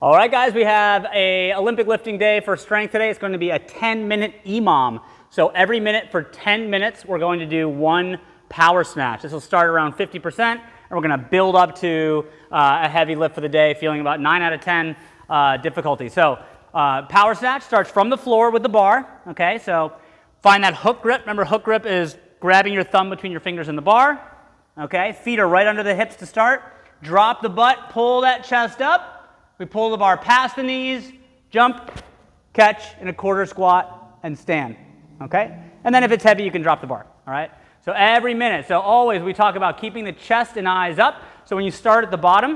All right, guys, we have a Olympic lifting day for strength today. It's going to be a 10-minute EMOM. So every minute for 10 minutes, we're going to do one power snatch. This will start around 50%, and we're going to build up to a heavy lift for the day, feeling about 9 out of 10 difficulty. So power snatch starts from the floor with the bar. Okay, so find that hook grip. Remember, hook grip is grabbing your thumb between your fingers in the bar. Okay, feet are right under the hips to start. Drop the butt, pull that chest up. We pull the bar past the knees, jump, catch in a quarter squat, and stand, okay? And then if it's heavy, you can drop the bar, all right? So every minute, so always we talk about keeping the chest and eyes up. So when you start at the bottom,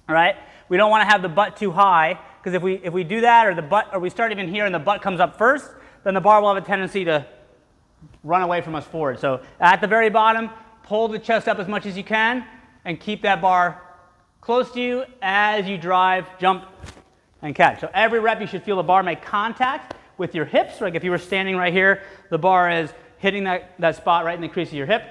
all right, we don't want to have the butt too high, because if we do that, or we start even here and the butt comes up first, then the bar will have a tendency to run away from us forward. So at the very bottom, pull the chest up as much as you can, and keep that bar close to you as you drive, jump, and catch. So every rep you should feel the bar make contact with your hips. Like if you were standing right here, the bar is hitting that spot right in the crease of your hip.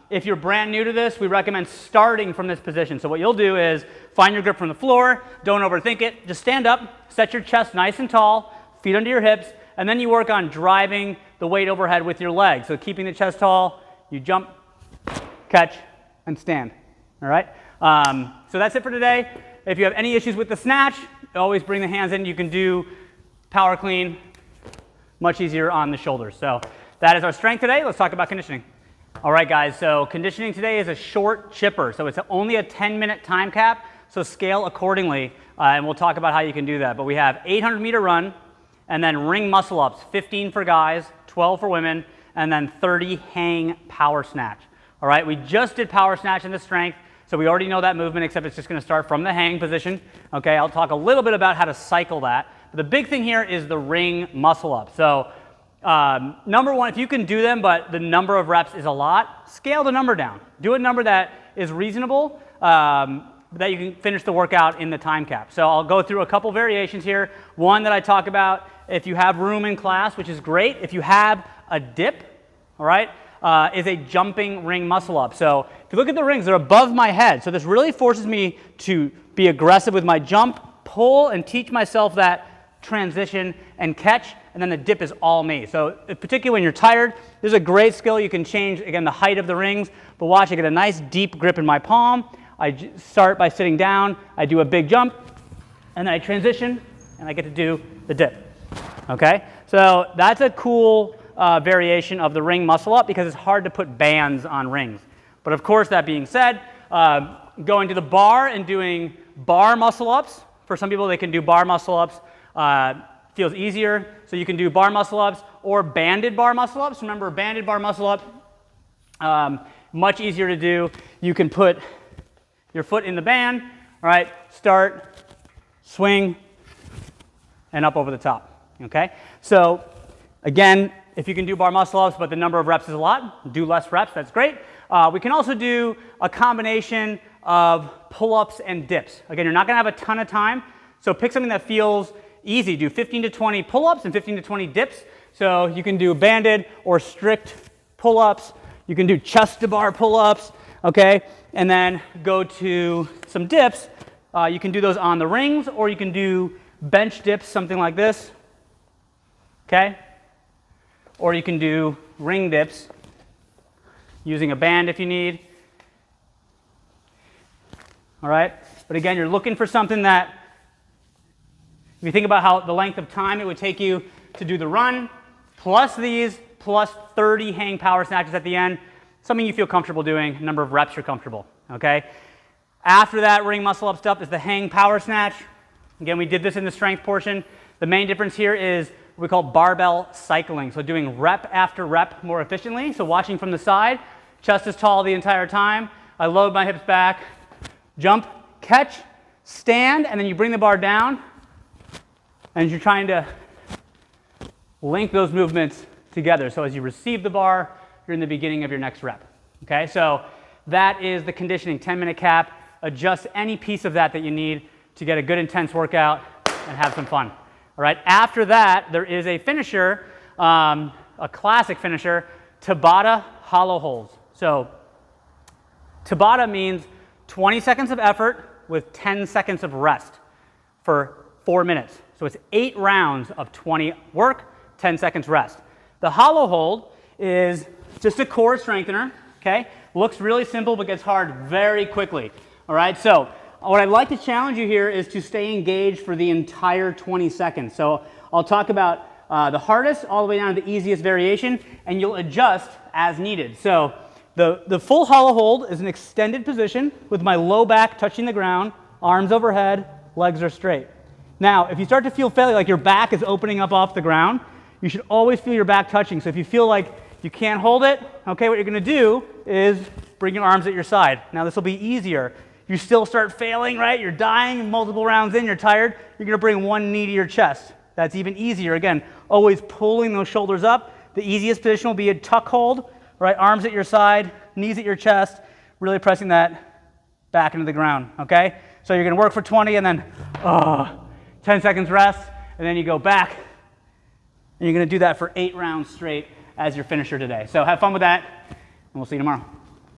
If you're brand new to this, we recommend starting from this position. So what you'll do is find your grip from the floor, don't overthink it, just stand up, set your chest nice and tall, feet under your hips, and then you work on driving the weight overhead with your legs. So keeping the chest tall, you jump, catch, and stand, all right? So that's it for today. If you have any issues with the snatch, always bring the hands in. You can do power clean much easier on the shoulders. So that is our strength today. Let's talk about conditioning. All right, guys, so conditioning today is a short chipper. So it's only a 10-minute time cap, so scale accordingly, and we'll talk about how you can do that. But we have 800-meter run, and then ring muscle-ups, 15 for guys, 12 for women, and then 30 hang power snatch. All right, we just did power snatch in the strength. So we already know that movement, except it's just going to start from the hang position. Okay, I'll talk a little bit about how to cycle that. But the big thing here is the ring muscle up. So number one, if you can do them, but the number of reps is a lot, scale the number down. Do a number that is reasonable, that you can finish the workout in the time cap. So I'll go through a couple variations here. One that I talk about, if you have room in class, which is great. If you have a dip, all right, is a jumping ring muscle up. So if you look at the rings, they're above my head. So this really forces me to be aggressive with my jump, pull, and teach myself that transition and catch, and then the dip is all me. So particularly when you're tired, this is a great skill. You can change, again, the height of the rings, but watch, I get a nice deep grip in my palm. I start by sitting down, I do a big jump, and then I transition, and I get to do the dip, okay? So that's a cool variation of the ring muscle up because it's hard to put bands on rings. But of course, that being said, going to the bar and doing bar muscle ups, for some people they can do bar muscle ups, feels easier. So you can do bar muscle ups or banded bar muscle ups. Remember, banded bar muscle up, much easier to do. You can put your foot in the band, all right, start, swing, and up over the top, okay? So again, if you can do bar muscle ups, but the number of reps is a lot, do less reps, that's great. We can also do a combination of pull-ups and dips. Again, you're not gonna have a ton of time, so pick something that feels easy. Do 15 to 20 pull-ups and 15 to 20 dips. So you can do banded or strict pull-ups. You can do chest to bar pull-ups, okay? And then go to some dips. You can do those on the rings, or you can do bench dips, something like this, okay? Or you can do ring dips using a band if you need. All right? But again, you're looking for something that, if you think about how the length of time it would take you to do the run, plus these, plus 30 hang power snatches at the end, something you feel comfortable doing, number of reps you're comfortable, okay? After that ring muscle up stuff is the hang power snatch. Again, we did this in the strength portion. The main difference here is what we call barbell cycling. So doing rep after rep more efficiently. So watching from the side, chest is tall the entire time. I load my hips back, jump, catch, stand, and then you bring the bar down, and you're trying to link those movements together. So as you receive the bar, you're in the beginning of your next rep. Okay, so that is the conditioning 10-minute cap. Adjust any piece of that you need to get a good intense workout and have some fun. All right, after that, there is a finisher, a classic finisher, Tabata hollow holds. So Tabata means 20 seconds of effort with 10 seconds of rest for 4 minutes. So it's 8 rounds of 20 work, 10 seconds rest. The hollow hold is just a core strengthener, okay? Looks really simple, but gets hard very quickly, all right? So what I'd like to challenge you here is to stay engaged for the entire 20 seconds. So I'll talk about the hardest all the way down to the easiest variation, and you'll adjust as needed. So the full hollow hold is an extended position with my low back touching the ground, arms overhead, legs are straight. Now, if you start to feel fairly like your back is opening up off the ground, you should always feel your back touching. So if you feel like you can't hold it, okay, what you're gonna do is bring your arms at your side. Now this will be easier. You still start failing, right? You're dying, multiple rounds in, you're tired. You're gonna bring one knee to your chest. That's even easier. Again, always pulling those shoulders up. The easiest position will be a tuck hold, right? Arms at your side, knees at your chest, really pressing that back into the ground, okay? So you're gonna work for 20 and then 10 seconds rest, and then you go back, and you're gonna do that for 8 rounds straight as your finisher today. So have fun with that, and we'll see you tomorrow.